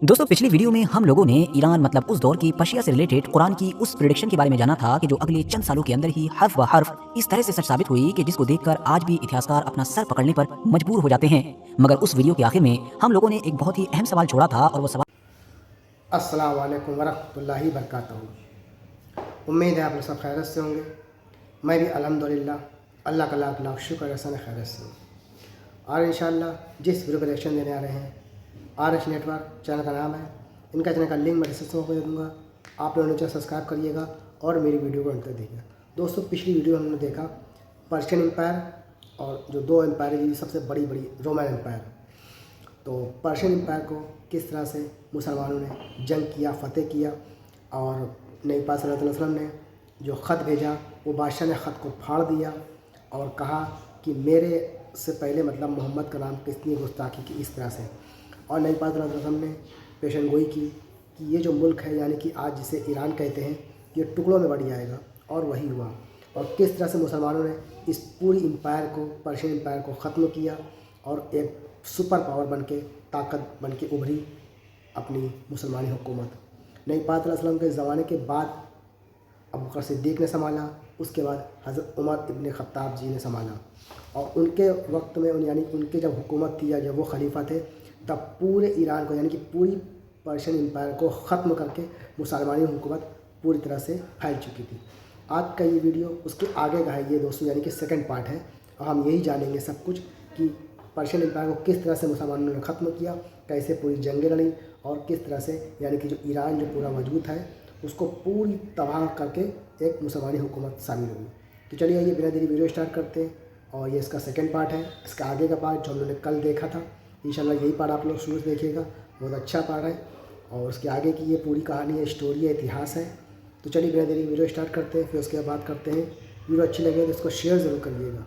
दोस्तों पिछली वीडियो में हम लोगों ने ईरान मतलब उस दौर की पर्शिया से रिलेटेड कुरान की उस प्रेडिक्शन के बारे में जाना था कि जो अगले चंद सालों के अंदर ही हर्फ व हर्फ इस तरह से सच साबित हुई कि जिसको देखकर आज भी इतिहासकार अपना सर पकड़ने पर मजबूर हो जाते हैं। मगर उस वीडियो के आखिर में हम लोगों ने एक बहुत ही अहम सवाल छोड़ा था और वो सवाल अस्सलाम वालेकुम वरहमतुल्लाहि वबरकातुहू। उम्मीद है आप लोग सब खैरियत से होंगे। मैं भी अल्हम्दुलिल्लाह अल्लाह का लाख लाख शुक्र एहसान खैरियत से हूँ। और इंशाअल्लाह जिस वीडियो को रिएक्शन देने आ रहे हैं RH नेटवर्क चैनल का नाम है। इनका चैनल का लिंक मैं डिस्क्रिप्शन में दे दूँगा। आप लोगों ने चैनल सब्सक्राइब करिएगा और मेरी वीडियो को अंत तक देखिएगा। दोस्तों पिछली वीडियो हमने देखा पर्शियन एम्पायर और जो दो एम्पायर है सबसे बड़ी रोमन एम्पायर। तो पर्शियन एम्पायर को किस तरह से मुसलमानों ने जंग किया, फ़तेह किया और नबी पाक सल्लल्लाहु अलैहि वसल्लम ने जो ख़त भेजा वो बादशाह ने ख़त को फाड़ दिया और कहा कि मेरे से पहले मतलब मोहम्मद का नाम कितनी गुस्ताखी की इस तरह से। और नबी पाक सल्लल्लाहु अलैहि वसल्लम ने पेशन गोई की कि ये जो मुल्क है यानी कि आज जिसे ईरान कहते हैं ये टुकड़ों में बढ़ जाएगा। और वही हुआ। और किस तरह से मुसलमानों ने इस पूरी एम्पायर को, पर्शियन एम्पायर को ख़त्म किया और एक सुपर पावर बन के, ताकत बन के उभरी अपनी मुसलमानी हुकूमत। नबी पाक सल्लल्लाहु अलैहि वसल्लम के ज़माने के बाद अबू बकर सिद्दीक़ ने संभाला, उसके बाद हज़रत उमर इब्न ख़त्ताब जी ने संभाला। और उनके वक्त में यानी उनके जब हुकूमत थी या जब वो खलीफा थे तब पूरे ईरान को यानी कि पूरी पर्शियन एम्पायर को ख़त्म करके मुसलमानी हुकूमत पूरी तरह से फैल चुकी थी। आज का ये वीडियो उसके आगे का है ये दोस्तों, यानी कि सेकंड पार्ट है। और हम यही जानेंगे सब कुछ कि पर्शियन एम्पायर को किस तरह से मुसलमानों ने ख़त्म किया, कैसे पूरी जंगें लड़ी और किस तरह से यानी कि जो ईरान जो पूरा मौजूद है उसको पूरी तबाह करके एक मुसलमानी हुकूमत शामिल हुई। तो चलिए आइए बिना देरी वीडियो स्टार्ट करते हैं। और ये इसका सेकंड पार्ट है। इसका आगे का पार्ट जो हम लोगों ने कल देखा था, इंशाल्लाह यही पार्ट आप लोग शुरू से देखिएगा, बहुत अच्छा पार्ट है। और उसके आगे की ये पूरी कहानी है, स्टोरी है, इतिहास है। तो चलिए बिना देरी वीडियो स्टार्ट करते हैं, फिर उसके बाद बात करते हैं। वीडियो अच्छी लगे तो इसको शेयर ज़रूर करिएगा।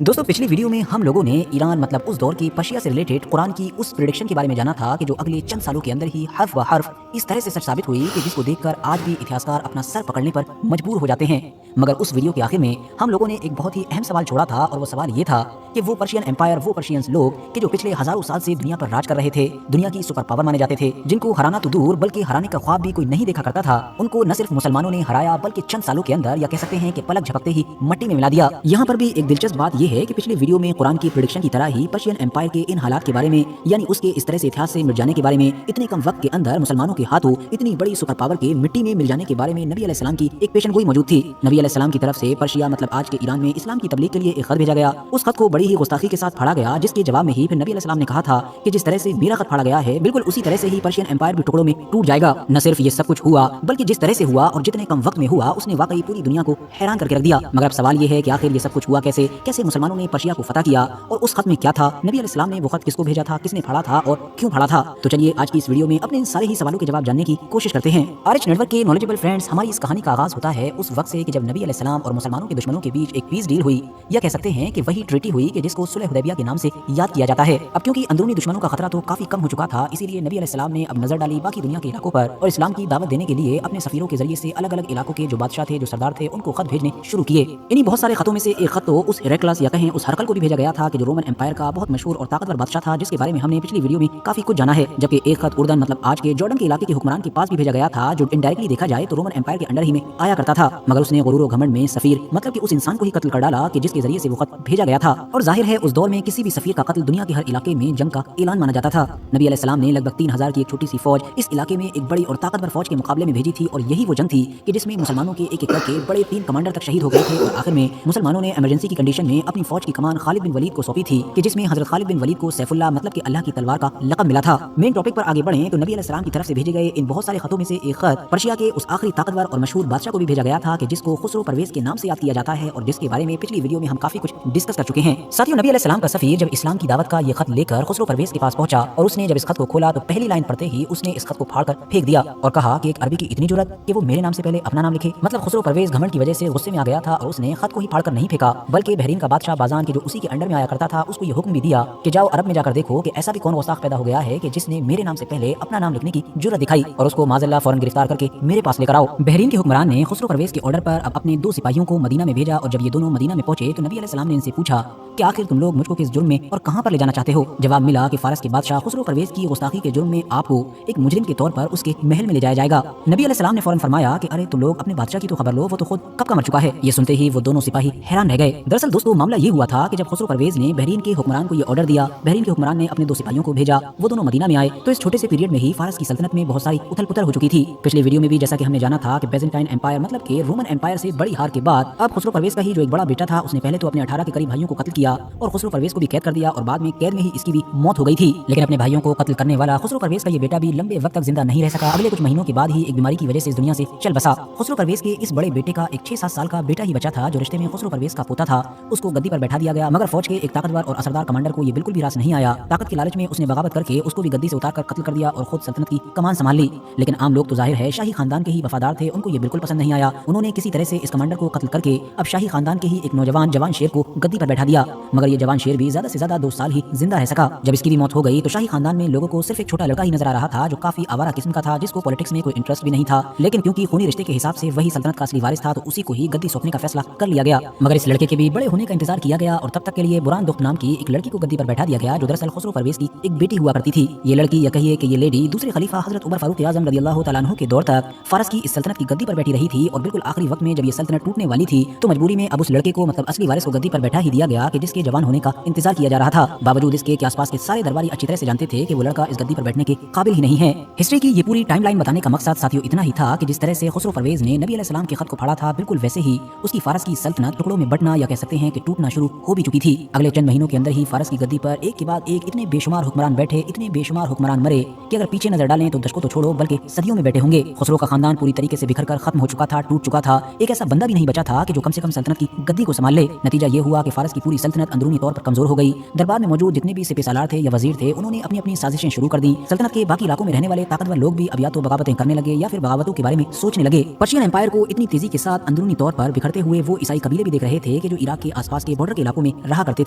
दोस्तों पिछली वीडियो में हम लोगों ने ईरान मतलब उस दौर की पर्शिया से रिलेटेड कुरान की उस प्रेडिक्शन के बारे में जाना था कि जो अगले चंद सालों के अंदर ही हर्फ व हर्फ इस तरह से सच साबित हुई कि जिसको देखकर आज भी इतिहासकार अपना सर पकड़ने पर मजबूर हो जाते हैं। मगर उस वीडियो के आखिर में हम लोगों ने एक बहुत ही अहम सवाल छोड़ा था और वो सवाल ये था कि वो पर्शियन एम्पायर, वो पर्शियंस लोग कि जो पिछले हजारों साल से दुनिया पर राज कर रहे थे, दुनिया की सुपर पावर माने जाते थे, जिनको हराना तो दूर बल्कि हराने का ख्वाब भी कोई नहीं देखा करता था, उनको न सिर्फ मुसलमानों ने हराया बल्कि चंद सालों के अंदर या कह सकते हैं कि पलक झपकते ही मट्टी में मिला दिया। यहाँ पर भी एक दिलचस्प बात यह है कि पिछली वीडियो में कुरान की प्रेडिक्शन की तरह ही पर्शियन एम्पायर के इन हालात के बारे में यानी उसके इस तरह से इतिहास से मिट जाने के बारे में, इतने कम वक्त के अंदर मुसलमानों के हाथों इतनी बड़ी सुपर पावर के मिट्टी में मिल जाने के बारे में नबी अलैहिस्सलाम की एक पेशन गोई मौजूद थी। नबी अलैहिस्सलाम की तरफ से पर्शिया मतलब आज के ईरान में इस्लाम की तबलीग के लिए एक खत भेजा गया। उस खत को बड़ी ही गुस्ताखी के साथ फाड़ा गया, जिसके जवाब में ही फिर नबी अलैहिस्सलाम ने कहा था कि जिस तरह से मेरा खत फाड़ा गया है बिल्कुल उसी तरह से ही पर्शियन एम्पायर भी टुकड़ों में टूट जाएगा। न सिर्फ ये सब कुछ हुआ बल्कि जिस तरह से हुआ और जितने कम वक्त में हुआ उसने वाकई पूरी दुनिया को हैरान करके रख दिया। मगर अब सवाल ये है कि आखिर ये सब कुछ हुआ कैसे, कैसे मुसलमानों ने पर्शिया को फतह किया और उस खत में क्या था, नबी अलैहिस्सलाम ने वो खत किसको भेजा था, किसने फाड़ा था और क्यों फाड़ा था। तो चलिए आज की इस वीडियो में अपने इन सारे ही सवालों के जवाब जानने की कोशिश करते हैं। RH नेटवर्क के नॉलेजेबल फ्रेंड्स, हमारी इस कहानी का आगाज होता है उस वक्त से कि जब नबी अलैहिस्सलाम और मुसलमानों के दुश्मनों के बीच एक पीस डील हुई, या कह सकते हैं कि वही ट्रीटी हुई कि जिसको सुलह हुदैबिया के नाम से याद किया जाता है। अब क्योंकि अंदरूनी दुश्मनों का खतरा तो काफी कम हो चुका था, इसीलिए नबी अलैहिस्सलाम ने अब नजर डाली बाकी दुनिया के इलाकों पर और इस्लाम की दावत देने के लिए अपने सफीरों के जरिए से अलग अलग इलाकों के जो बादशाह थे, जो सरदार थे, उनको खत भेजने शुरू किए। इन्हीं बहुत सारे खतों में से एक खत तो उस हेरेक्लस या कहें उस हरकल को भी भेजा गया था कि जो रोमन एम्पायर का बहुत मशहूर और ताकतवर बादशाह था, जिसके बारे में हमने पिछली वीडियो में काफी कुछ जाना है। जबकि एक खत उर्दन मतलब आज के जॉर्डन के इलाके के हुक्मरान के पास भी भेजा गया था, जो इनडायरेक्टली देखा जाए तो रोमन एम्पायर के अंडर ही में आया करता था। मगर उसने गुरूर और घमंड में सफीर मतलब कि उस इंसान को ही कत्ल कर डाला कि जिसके जरिए से वो खत भेजा गया था। और जाहिर है उस दौर में किसी भी सफीर का कत्ल दुनिया के हर इलाके में जंग का ऐलान माना जाता था। नबी अलैहिस्सलाम ने लगभग 3000 की एक छोटी सी फौज इस इलाके में एक बड़ी और ताकतवर फौज के मुकाबले में भेजी थी और यही वो जंग थी कि जिसमें मुसलमानों के एक एक करके बड़े 3 कमांडर तक शहीद हो गए थे। और आखिर में मुसलमानों ने इमरजेंसी की कंडीशन में अपनी फौज की कमान खालिद बिन वलीद को सौंपी थी कि जिसमें हजरत खालिद बिन वलीद को सैफुल्लाह मतलब कि अल्लाह की तलवार का लक़ब मिला था। मेन टॉपिक पर आगे बढ़ें तो नबी अलैहिस्सलाम की तरफ से भेजे गए इन बहुत सारे खतों में से एक खत पर्शिया के उस आखिरी ताकतवर और मशहूर बादशाह को भी भेजा गया था कि जिसको खुसरो परवेज के नाम से याद किया जाता है और जिसके बारे में पिछली वीडियो में हम काफी कुछ डिस्कस कर चुके हैं। साथियों, नबी अलैहिस्सलाम का सफीर जब इस्लाम की दावत का ये खत लेकर खुसरो परवेज के पास पहुंचा और उसने जब इस खत को खोला तो पहली लाइन पढ़ते ही उसने इस खत को फाड़कर फेंक दिया और कहा कि एक अरबी की इतनी जुर्रत कि वो मेरे नाम से पहले अपना नाम लिखे। मतलब खुसरो परवेज घमंड की वजह से गुस्से में आ गया था और उसने खत को ही फाड़कर नहीं फेंका बल्कि बहरीन का बादशाह बादशाह बाज़ान के जो उसी के अंडर में आया करता था उसको ये हुक्म भी दिया कि जाओ अरब में जाकर देखो कि ऐसा भी कौन गुस्ताख पैदा हो गया है कि जिसने मेरे नाम से पहले अपना नाम लिखने की जुर्रत दिखाई और उसको माज़अल्लाह फौरन गिरफ्तार करके मेरे पास लेकर आओ। बहरीन के हुक्मरान ने खुसरो परवेज के ऑर्डर पर अब अपने 2 सिपाहियों को मदीना में भेजा और जब ये दोनों मदीना में पहुंचे तो नबी अलैहिस्सलाम ने इनसे पूछा कि आखिर तुम लोग मुझको किस जुर्म में और कहां पर ले जाना चाहते हो। जवाब मिला कि फारस के बादशाह खुसरो परवेज की गुस्ताखी के जुर्म में आपको एक मुजरिम के तौर पर उसके महल में ले जाया जाएगा। नबी अलैहिस्सलाम ने फौरन फरमाया कि अरे तुम लोग अपने बादशाह की तो खबर लो, वो तो खुद कब का मर चुका है। ये सुनते ही वो दोनों सिपाही हैरान रह गए। दरअसल दोस्तों मामला ये हुआ था कि जब खुसरो परवेज ने बहरीन के हुक्मरान को ये ऑर्डर दिया, बहरीन के हुक्मरान ने अपने 2 सिपाहियों को भेजा, वो दोनों मदीना में आए तो इस छोटे से पीरियड में ही फारस की सल्तनत में बहुत सारी उथल पुथल हो चुकी थी। पिछले वीडियो में भी जैसा कि हमने जाना था कि बेजेंटाइन एम्पायर मतलब के रोमन एम्पायर से बड़ी हार के बाद अब खुसरो परवेज का ही जो एक बड़ा बेटा था उसने पहले तो अपने 18 के करीब भाइयों को कत्ल किया और खुसरो परवेज को भी कैद कर दिया और बाद में कैद में ही इसकी भी मौत हो गई थी। लेकिन अपने भाइयों को कत्ल करने वाला खुसरो परवेज का ये बेटा भी लंबे वक्त तक जिंदा नहीं रह सका। अगले कुछ महीनों के बाद ही एक बीमारी की वजह से इस दुनिया से चल बसा। खुसरो परवेज के इस बड़े बेटे का एक 6-7 साल का बेटा ही बचा था जो रिश्ते में खुसरो परवेज का पोता था। उसको गद्दी पर बैठा दिया गया मगर फौज के एक ताकतवर और असरदार कमांडर को ये बिल्कुल भी रास नहीं आया। ताकत के लालच में उसने बगावत करके उसको भी गद्दी से उतार कर कत्ल कर दिया और खुद सल्तनत की कमान संभाल ली। लेकिन आम लोग तो जाहिर है शाही खानदान के ही वफादार थे, उनको ये बिल्कुल पसंद नहीं आया। उन्होंने किसी तरह से इस कमांडर को कत्ल करके अब शाही खानदान के ही एक नौजवान जवान शेर को गद्दी पर बैठा दिया। मगर ये जवान शेर भी ज्यादा से ज्यादा 2 साल ही जिंदा रह सका। जब इसकी भी मौत हो गई तो शाही खानदान में लोगों को सिर्फ एक छोटा लड़का ही नजर आ रहा था जो काफी आवारा किस्म का था, जिसको पॉलिटिक्स में कोई इंटरेस्ट भी नहीं था। लेकिन क्योंकि खूनी रिश्ते के हिसाब से वही सल्तनत का असली वारिस था तो उसी को ही गद्दी सौंपने का फैसला कर लिया गया। मगर इस लड़के के भी बड़े होने का इंतजार किया गया और तब तक के लिए बुरान दुख्त नाम की एक लड़की को गद्दी पर बैठा दिया गया जो दरअसल खुसरो परवेज की एक बेटी हुआ करती थी। ये लड़की या कहिए कि ये लेडी दूसरे खलीफा हजरत उमर फारूक आजम रज़ियल्लाहु तआला अन्हु के दौर तक फारस की इस सल्तनत की गद्दी पर बैठी रही थी और बिल्कुल आखिरी वक्त में जब ये सल्तनत टूटने वाली थी तो मजबूरी में अब उस लड़के को मतलब असली वारिस को गद्दी पर बैठा ही दिया गया कि जिसके जवान होने का इंतजार किया जा रहा था। बावजूद इसके कि आसपास के सारे दरबारी अच्छी तरह से जानते थे कि वो लड़का इस गद्दी पर बैठने के काबिल ही नहीं है। हिस्ट्री की ये पूरी टाइमलाइन बताने का मकसद साथियों इतना ही था कि जिस तरह से खुसरो परवेज ने नबी अलैहिस्सलाम के खत को पढ़ा था बिल्कुल वैसे ही उसकी फारस की सल्तनत टुकड़ों में बंटना या कह सकते हैं कि टूटना शुरू हो भी चुकी थी। अगले चंद महीनों के अंदर ही फारस की गद्दी पर एक के बाद एक इतने बेशुमार हुक्मरान बैठे, इतने बेशुमार हुक्मरान मरे कि अगर पीछे नजर डालें तो दशकों तो छोड़ो बल्कि सदियों में बैठे होंगे। खुसरो का खानदान पूरी तरीके से बिखर कर खत्म हो चुका था, टूट चुका था। एक ऐसा बंदा भी नहीं बचा था कि जो कम से कम सल्तनत की गद्दी को संभाल ले। नतीजा ये हुआ कि फारस की पूरी सल्तनत अंदरूनी तौर पर कमजोर हो गई। दरबार में मौजूद जितने भी सिपह सालार थे या वजीर थे उन्होंने अपनी अपनी साजिशें शुरू कर दी। सल्तनत के बाकी इलाकों में रहने वाले ताकतवर लोग भी अब या तो बगावतें करने लगे या फिर बगावतों के बारे में सोचने लगे। पर्शियन एम्पायर को इतनी तेजी के साथ अंदरूनी तौर पर बिखरते हुए वो ईसाई कबीले भी देख रहे थे कि जो इराक के आसपास के बॉर्डर के इलाकों में रहा करते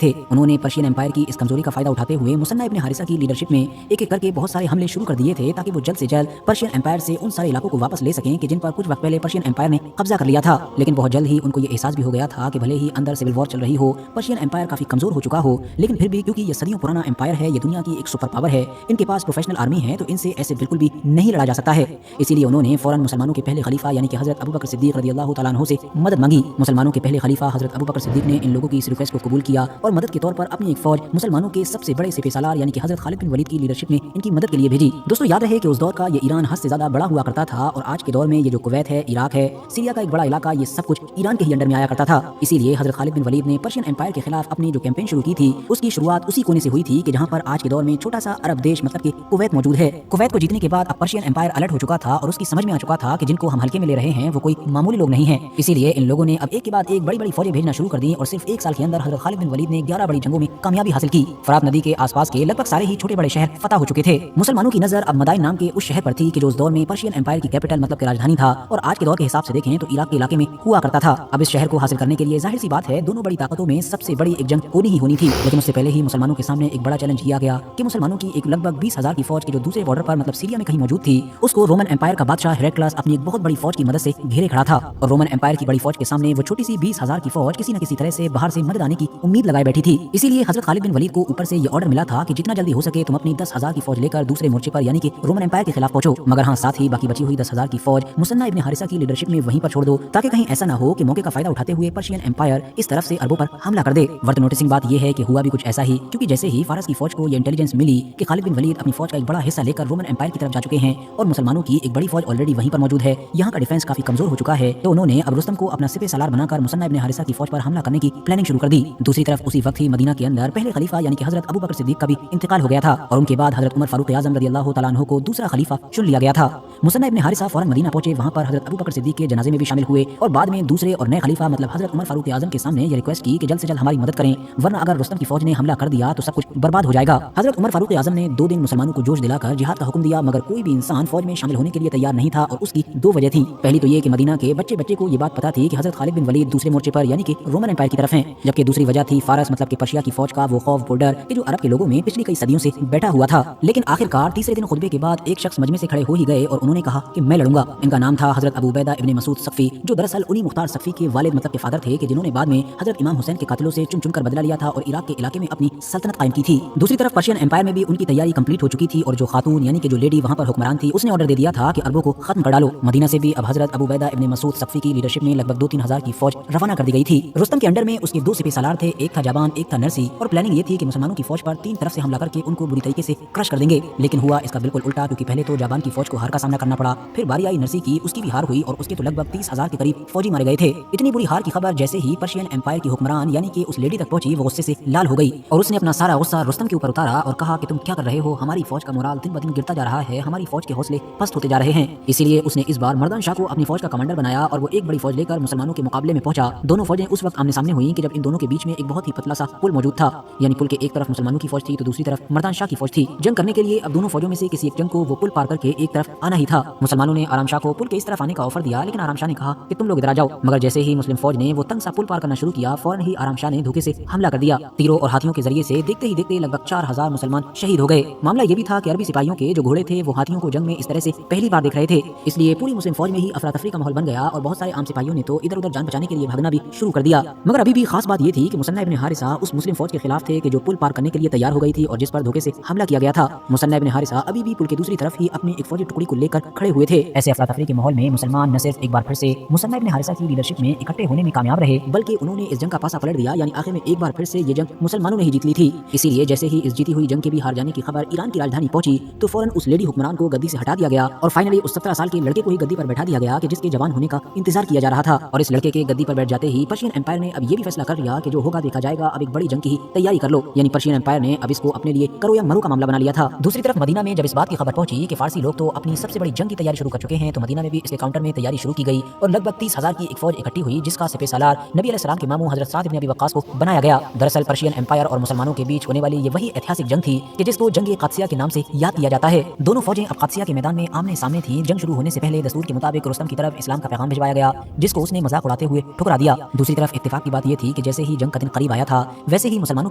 थे। उन्होंने पर्शियन एम्पायर की इस कमजोरी का फायदा उठाते हुए मुसन्ना इब्न हारिसा की लीडरशिप में एक एक करके बहुत सारे हमले शुरू कर दिए थे ताकि वो जल्द से जल्द पर्शियन एम्पायर से उन सारे इलाकों को वापस ले सकें कि जिन पर कुछ वक्त पहले पर्शियन एम्पायर ने कब्जा कर लिया था। लेकिन बहुत जल्द ही उनको ये एहसास भी हो गया था कि भले ही अंदर सिविल वॉर चल रही हो, पर्शियन एम्पायर काफी कमजोर हो चुका हो, लेकिन फिर भी क्योंकि ये सदियों पुराना एम्पायर है, ये दुनिया की एक सुपर पावर है, इनके पास प्रोफेशनल आर्मी है तो इनसे ऐसे बिल्कुल भी नहीं लड़ा जा सकता है। इसीलिए उन्होंने फौरन मुसलमानों के पहले खलीफा यानी कि हजरत अबू बकर सिद्दीक रज़ियल्लाहु तआला अन्हु से मदद मांगी। मुसलमानों के पहले खलीफा हजरत अबू बकर सिद्दीक ने इन लोगों की इस रिक्वेस्ट को कबूल किया और मदद के तौर पर अपनी एक फौज मुसलमानों के सबसे बड़े सिपह सालार यानी कि हजरत खालिद बिन वलीद की लीडरशिप में इनकी मदद के लिए भेजी। दोस्तों याद रहे कि उस दौर का ये ईरान हद से ज्यादा बड़ा हुआ करता था और आज के दौर में ये जो कुवैत है, इराक है, सीरिया का एक बड़ा इलाका, ये सब कुछ ईरान के ही अंडर में आया करता था। इसीलिए हजरत खालिद बिन वलीद ने पर्शियन एम्पायर के खिलाफ अपनी जो कैंपेन शुरू की थी उसकी शुरुआत उसी कोने से हुई थी कि जहां पर आज के दौर में छोटा सा अरब देश मतलब कि कुवैत मौजूद है। कुवैत को जीतने के बाद अब पर्शियन एम्पायर अलर्ट हो चुका था और उसकी समझ में आ चुका था कि जिनको हम हल्के में ले रहे हैं वो कोई मामूली लोग नहीं है। इसीलिए इन लोगों ने अब एक के बाद एक बड़ी बड़ी फौजें भेजना शुरू कर दी और सिर्फ 1 साल के अंदर हजरत खालिद बिन वलीद ने 11 बड़ी जंगों में कामयाबी हासिल की। फरात नदी के आसपास के लगभग सारे ही छोटे बड़े शहर फतह हो चुके थे। मुसलमानों की नजर अब मदाइन नाम के उस शहर पर थी कि जो उस दौर में पर्शियन एम्पायर की कैपिटल मतलब की राजधानी था और आज के दौर के हिसाब से देखें तो इराक के इलाके में हुआ करता था। अब इस शहर को हासिल करने के लिए जाहिर सी बात है दोनों बड़ी ताकतों में सबसे बड़ी एक जंग होनी ही होनी थी। लेकिन उससे पहले ही मुसलमानों के सामने एक बड़ा चैलेंज किया गया कि मुसलमानों की एक लगभग 20,000 की फौज की जो दूसरे बॉर्डर पर मतलब सीरिया में कहीं मौजूद थी उसको रोमन एम्पायर का बादशाह हेरेक्लस अपनी एक बहुत बड़ी फौज की मदद से घेरे खड़ा था। और रोमन एम्पायर की बड़ी फौज के सामने वो छोटी सी 20,000 की फौज किसी न किसी तरह से बाहर से मदद आने की उम्मीद लगाए बैठी थी। इसीलिए हजरत खालिद बिन वलीद को ऊपर से ये ऑर्डर मिला था कि जितना जल्दी हो सके तुम अपनी 10,000 की फौज लेकर दूसरे मोर्चे पर यानी कि रोमन एम्पायर के खिलाफ पहुंचो, मगर हाँ साथ ही बाकी बची हुई 10,000 की फौज मुसन्ना इब्न हारिसा की लीडरशिप में वहीं पर छोड़ दो ताकि कहीं ऐसा ना हो कि मौके का फायदा उठाते हुए पर्शियन एम्पायर इस तरफ से अरबों पर हमला कर दे। वर्थ नोटिसिंग बात यह है कि हुआ भी कुछ ऐसा ही, क्योंकि जैसे ही फारस की फौज को ये इंटेलिजेंस मिली कि खालिद बिन वलीद अपनी फौज का एक बड़ा हिस्सा लेकर रोमन एम्पायर की तरफ जा चुके हैं और मुसलमानों की एक बड़ी फौज ऑलरेडी वहीं पर मौजूद है, यहाँ का डिफेंस काफी कमजोर हो चुका है, तो उन्होंने अब रुस्तम को अपना सिपह सालार बनाकर मुसन्ना इब्न हारिसा की फौज पर हमला करने की प्लानिंग शुरू कर दी। दूसरी तरफ उसी वक्त ही मदीना के अंदर पहले खलीफा यानी कि हजरत अबू बकर सिद्दीक का भी इंतकाल हो गया था और उनके बाद हजरत उमर फारूक आजम रज़ियल्लाहु तआला अन्हु को दूसरा खलीफा चुन लिया गया था। मुसन्ना इब्न हारिसा फौरन मदीना पहुंचे, वहां पर हजरत अबू बकर सिद्दीक के जनाजे में भी शामिल हुए और बाद में दूसरे और नए खलीफा मतलब हजरत उमर फारूक आजम के सामने ये रिक्वेस्ट की कि जल्द से जल्द हमारी मदद करें, वरना अगर रुस्तम की फौज ने हमला कर दिया तो सब कुछ बर्बाद हो जाएगा। हजरत उमर फारूक आजम ने 2 दिन मुसलमानों को जोश दिलाकर जिहाद का हुक्म दिया, मगर कोई भी इंसान फौज में शामिल होने के लिए तैयार नहीं था और उसकी 2 वजह थी। पहली तो ये कि मदीना के बच्चे को ये बात पता थी कि हजरत खालिद बिन वलीद दूसरे मोर्चे पर यानी कि रोमन एम्पायर की तरफ हैं जबकि दूसरी वजह थी फारस मतलब कि पर्शिया की फौज का वो खौफ बोल्डर कि जो अरब के लोगों में पिछली कई सदियों से बैठा हुआ था। लेकिन आखिरकार तीसरे दिन खुतबे के बाद एक शख्स मजमे से खड़े हो ही गए और उन्होंने कहा कि मैं लड़ूंगा। इनका नाम था हजरत अबू उबैदा इब्न मसूद सक़फ़ी, जो दरअसल उन्हीं मुख्तार सक़फ़ी के वालिद मतलब के फादर थे कि जिन्होंने बाद में हजरत इमाम हुसैन के कातिलों से चुन चुन कर बदला लिया था और इराक के इलाके में अपनी सल्तनत कायम की थी। दूसरी तरफ पर्शियन एम्पायर में भी उनकी तैयारी कंप्लीट हो चुकी थी और जो खातून यानी कि जो लेडी वहां पर हुक्मरान थी उसने ऑर्डर दे दिया था कि अरबों को खत्म कर डालो। मदीना से भी अब हजरत अबू उबैदा इब्न मसूद सक़फ़ी की लीडरशिप में लगभग 2-3 हज़ार की फौज रवाना कर दी गई थी। रुस्तम के अंडर में उसके 2 सिपह सालार थे, एक था जाबान एक था नरसी, और प्लानिंग ये थी कि मुसलमानों की फौज पर 3 तरफ से हमला करके उनको बुरी तरीके से क्रश कर देंगे। लेकिन हुआ इसका बिल्कुल उल्टा, क्योंकि पहले तो जाबान की फौज को हार का सामना करना पड़ा, फिर बारी आई नरसी की, उसकी भी हार हुई और उसके तो लगभग 30,000 के करीब फौजी मारे गए थे। इतनी बुरी हार की खबर जैसे ही पर्शियन एम्पायर की हुक्मरान यानी कि उस लेडी तक पहुंची वो गुस्से से लाल हो गई और उसने अपना सारा गुस्सा रुस्तम के ऊपर उतारा और कहा कि तुम क्या कर रहे हो, हमारी फौज का मोराल दिन ब दिन गिरता जा रहा है, हमारी फौज के हौसले पस्त होते जा रहे हैं। इसीलिए उसने इस बार मर्दान शाह को अपनी फौज का कमांडर बनाया और वो एक बड़ी फौज लेकर मुसलमानों के मुकाबले में पहुंचा। दोनों फौजें उस वक्त आमने सामने हुई कि जब इन दोनों के बीच में एक बहुत ही पतला सा पुल मौजूद था, यानी पुल के एक तरफ मुसलमानों की फौज थी तो दूसरी तरफ मर्दान शाह की फौज थी। जंग करने के लिए अब दोनों फौजों में से किसी एक जंग को वो पुल पार करके एक तरफ आना ही था। मुसलमानों ने आराम शाह को पुल के इस तरफ आने का ऑफर दिया, लेकिन आराम शाह ने कहा कि तुम लोग इधर आ जाओ। मगर जैसे ही मुस्लिम फौज ने वो तंग सा पुल पार करना शुरू किया, फौरन ही आराम शाह ने धोखे से हमला कर दिया। तीरों और हाथियों के जरिए से देखते ही देखते लगभग 4000 मुसलमान शहीद हो गए। मामला ये भी था कि अरबी सिपाहियों के जो घोड़े थे वो हाथियों को जंग में इस तरह से पहली बार देख रहे थे, इसलिए पूरी मुस्लिम फौज में ही अफरा तफरी का माहौल बन गया और बहुत सारे आम सिपाहियों ने तो इधर उधर जान बचाने के लिए भागना भी शुरू कर दिया। मगर अभी भी खास बात ये थी कि मुसन्ना इब्न हारिसा उस मुस्लिम फौज के खिलाफ थे कि जो पुल पार करने के लिए तैयार हो गई थी और जिस पर धोखे से हमला किया गया था। मुसन्ना इब्न हारिसा अभी भी पुल के दूसरी तरफ ही अपनी एक फौजी टुकड़ी को लेकर खड़े हुए थे। ऐसे अफरा तफरी के माहौल में मुसलमान न सिर्फ एक बार फिर से मुसन्ना इब्न हारिसा की लीडरशिप में इकट्ठे होने में कामयाब रहे, बल्कि उन्होंने इस जंग का पासा पलट दिया, यानी आखिर में एक बार फिर से ये जंग मुसलमानों ने ही जीत ली थी। इसीलिए जैसे ही इस जीती हुई जंग के भी हार जाने की खबर ईरान की राजधानी पहुंची तो फौरन उस लेडी हुक्मरान को गद्दी से हटा दिया गया और फाइनली उस 17 साल के लड़के को ही गद्दी पर बैठा दिया गया कि जिसके जवान होने का इंतजार किया जा रहा था। और इस लड़के के गद्दी पर बैठ जाते ही पर्शियन एम्पायर ने अब ये भी फैसला कर लिया कि जो होगा देखा जाएगा, अब एक बड़ी जंग की ही तैयारी कर लो। यानी पर्शियन एम्पायर ने अब इसको अपने लिए करो या मरो का मामला बना लिया था। दूसरी तरफ मदीना में जब इस बात की खबर पहुंची कि फारसी लोग तो अपनी सबसे बड़ी जंग की तैयारी शुरू कर चुके हैं, तो मदीना में भी इसके काउंटर में तैयारी शुरू की गई और लगभग 30,000 की एक फौज इकट्ठी हुई, जिसका सिपह सालार नबी अलैहिस्सलाम के मामू हजरत साद इब्न अबी वक्कास को बनाया गया। दरअसल पर्शियन एम्पायर और मुसलमानों के बीच होने वाली ये वही ऐतिहासिक जंग थी कि जिसको जंग क़ादसिया के नाम से याद किया जाता है। दोनों फौजें अब क़ादसिया के मैदान में आमने सामने थी। जंग शुरू होने से पहले दस्तूर के मुताबिक रुस्तम की तरफ इस्लाम का पैगाम भिजवाया गया, जिसको उसने मजाक उड़ाते हुए ठुकरा दिया। दूसरी तरफ इत्तेफाक की बात यह थी कि जैसे ही जंग का दिन करीब आया था, वैसे ही मुसलमानों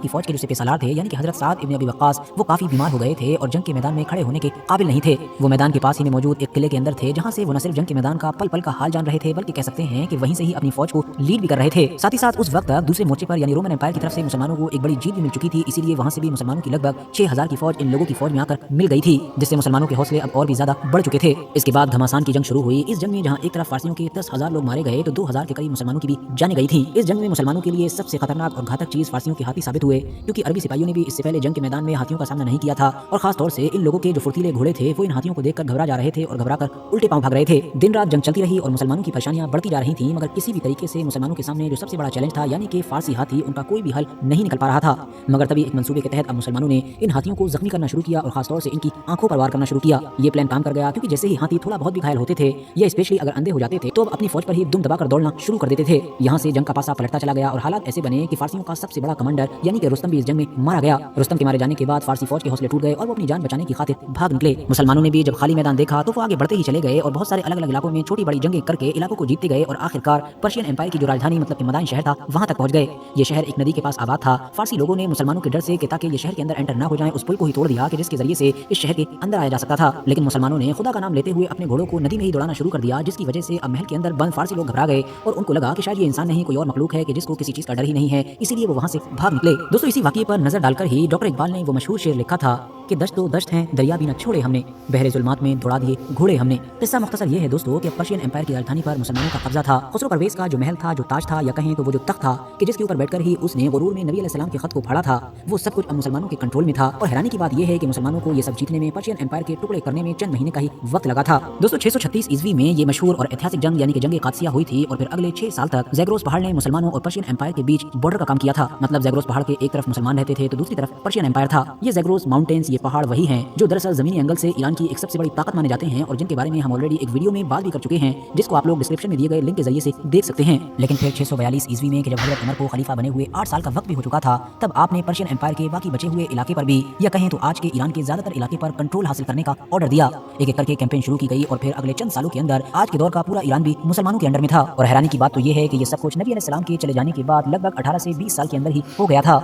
की फौज के जो सिपह सालार थे यानी कि हजरत साद इब्न अबी वक्कास वो काफी बीमार हो गए थे और जंग के मैदान में खड़े होने के काबिल नहीं थे। वो मैदान के पास ही में मौजूद एक किले के अंदर थे, जहां से वो न सिर्फ जंग के मैदान का पल पल का हाल जान रहे थे, बल्कि कह सकते हैं कि वहीं से ही अपनी फौज को लीड भी कर रहे थे। साथ ही साथ उस वक्त दूसरे मोर्चे पर यानी रोमन एम्पायर की तरफ से मुसलमानों को एक बड़ी जीत भी मिल चुकी थी, इसीलिए वहां से भी मुसलमानों की लगभग 6000 की फौज इन लोगों की फौज में आकर मिल गई थी, जिससे मुसलमानों के हौसले अब और भी ज्यादा बढ़ चुके थे। इसके बाद घमासान की जंग शुरू हुई। इस जंग में जहां एक तरफ फारसियों के 10,000 लोग मारे गए तो 2000 के करीब मुसलमानों की भी जाने गई थी। इस जंग में मुसलमानों के लिए सबसे खतरनाक और घातक चीज फारसियों के हाथी साबित हुए, क्योंकि अरबी सिपाहियों ने भी इससे पहले जंग के मैदान में हाथियों का सामना नहीं किया था और खास तौर से इन लोगों के जो फुर्तीले घोड़े थे वो इन हाथियों को देखकर घबरा जा रहे थे और घबराकर उल्टे पांव भाग रहे थे। दिन रात जंग चलती रही और मुसलमानों की परेशानियां बढ़ती जा रही थी, मगर किसी भी तरीके से मुसलमानों के सामने जो सबसे बड़ा चैलेंज था यानी कि फारसी हाथी, उनका कोई भी हल नहीं निकल पा रहा था। मगर तभी एक मंसूबे के तहत अब मुसलमानों ने इन हाथियों को जख्मी करना शुरू किया और खासतौर से इनकी आंखों पर वार करना शुरू किया। ये प्लान काम कर गया, क्योंकि जैसे ही हाथी थोड़ा बहुत भी घायल होते थे या स्पेशली अगर अंधे हो जाते थे तो अब अपनी फौज पर ही दुम दबाकर दौड़ना शुरू कर देते थे। यहाँ से जंग का पासा पलटता चला गया और हालात ऐसे बने कि फारसियों का सबसे बड़ा कमांडर यानी कि रुस्तम भी इस जंग में मारा गया। रुस्तम के मारे जाने के बाद फारसी फौज के हौसले टूट गए और वो अपनी जान बचाने की खातिर भाग निकले। मुसलमानों ने भी जब खाली मैदान देखा तो वो आगे बढ़ते ही चले गए और बहुत सारे अलग अलग इलाकों में छोटी बड़ी जंगें करके इलाकों को जीतते गए और आखिरकार पर्शियन एम्पायर की जो राजधानी मतलब कि मदाइन शहर था वहां तक पहुंच गए। ये शहर एक नदी के पास आबाद था। फारसी लोगों ने मुसलमानों के डर से कि ताकि ये शहर के अंदर एंटर ना हो जाए, उस पुल को ही तोड़ दिया कि जिसके जरिए से इस शहर के अंदर आया जा सकता था। लेकिन मुसलमानों ने खुदा का नाम लेते हुए अपने घोड़ों को नदी में ही दौड़ाना शुरू कर दिया, जिसकी वजह से अब महल के अंदर बंद फारसी लोग घबरा गए और उनको लगा कि शायद ये इंसान नहीं कोई और मखलूक है कि जिसको किसी चीज का डर ही नहीं है, इसीलिए वो वहां से भाग निकले। दोस्तों इसी वाकये पर नजर डालकर ही डॉक्टर इकबाल ने वो मशहूर शेर लिखा था कि दश्त तो दश्त हैं, दरिया भी न छोड़े हमने, बहरे जुल्मात में दौड़ा दिए घोड़े हमने। किस्सा मुख्तसर ये है दोस्तों कि पर्शियन एम्पायर की राजधानी पर मुसलमानों का कब्जा था। खुसरो परवेज का जो महल था, जो ताज था या कहें तो वो जो तख्त था कि जिसके ऊपर बैठकर ही उसने गुरूर में नबी अलैहिस्सलाम के खत को फाड़ा था, वो सब कुछ अब मुसलमानों के कंट्रोल में था। और हैरानी की बात यह है कि मुसलमानों को ये सब जीतने में पर्शियन एम्पायर के टुकड़े करने में चंद महीने का ही वक्त लगा था। दोस्तों 636 ईस्वी में ये मशहूर और ऐतिहासिक जंग यानी कि जंग क़ादसिया हुई थी और फिर अगले 6 साल तक ज़ैग्रोस पहाड़ ने मुसलमानों और पर्शियन एम्पायर के बीच बॉर्डर का काम किया था। मतलब ज़ैग्रोस पहाड़ के एक तरफ मुसलमान रहते थे तो दूसरी तरफ पर्शियन एम्पायर था। ये ज़ैग्रोस माउंटेन्स, ये पहाड़ वही हैं जो दरअसल जमीनी एंगल से ईरान की एक सबसे बड़ी ताकत माने जाते हैं और जिनके बारे में हम ऑलरेडी एक वीडियो में बात भी कर चुके हैं, जिसको आप लोग डिस्क्रिप्शन में दिए गए लिंक के जरिए से देख सकते हैं। लेकिन फिर 642 ईस्वी में जब हजरत उमर को खलीफा बने हुए 8 साल का वक्त भी हो चुका था, तब आपने पर्शियन एम्पायर के बाकी बचे हुए इलाके पर भी या कहें तो आज के ईरान के ज्यादातर इलाके पर कंट्रोल हासिल करने का ऑर्डर दिया। एक एक करके कैंपेन शुरू की गई और फिर अगले चंद सालों के अंदर आज के दौर का पूरा ईरान भी मुसलमानों के अंडर में था। और हैरानी की बात तो ये है कि ये सब कुछ नबी अलैहिस्सलाम के चले जाने के بعد لگ بھگ 18 سے 20 سال کے اندر ہی ہو گیا تھا۔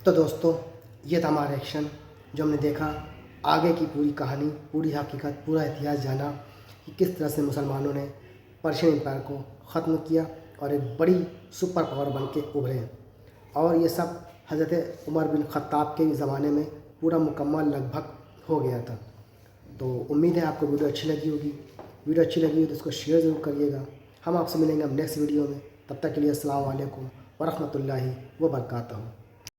تو دوستوں یہ تھا ہمارا ایکشن جو ہم نے دیکھا، آگے کی پوری کہانی، پوری حقیقت، پورا اتہاس جانا کہ کس طرح سے مسلمانوں نے پرشین امپائر کو ختم کیا اور ایک بڑی سپر پاور بن کے ابھرے، اور یہ سب حضرت عمر بن خطاب کے زمانے میں پورا مکمل لگ بھگ ہو گیا تھا۔ تو امید ہے آپ کو ویڈیو اچھی لگی ہوگی، ویڈیو اچھی لگی ہو تو اس کو شیئر ضرور کریے گا۔ ہم آپ سے ملیں گے اب نیکسٹ ویڈیو میں، تب تک کے لیے السلام علیکم ورحمۃ اللہ وبرکاتہ۔